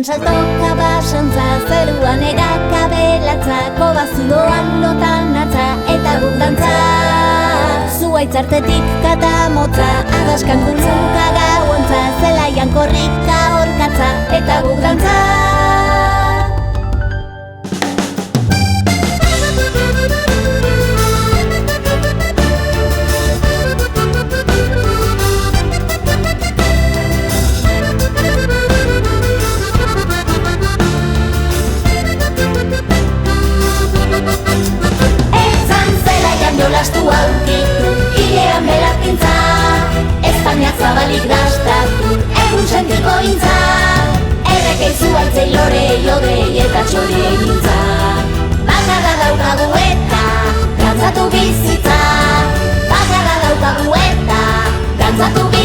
saltoka basantza, zeruan erakabelatza, bazuloan lotan natza, eta guk dantza. Zuaitzartetik kata motza, agaskan kulunka gauantza, zelaian korrika orkatza, eta guk dantza. Jolastu aurkitu, hilean berakintza, Espainiak zabalik dastatu, egun sentiko intza, errekei zuaitzei lorei, odei eta txoriei nintza. Bakarra daukagu eta, dantzatu bizitza, bakarra daukagu eta, dantzatu bizitza.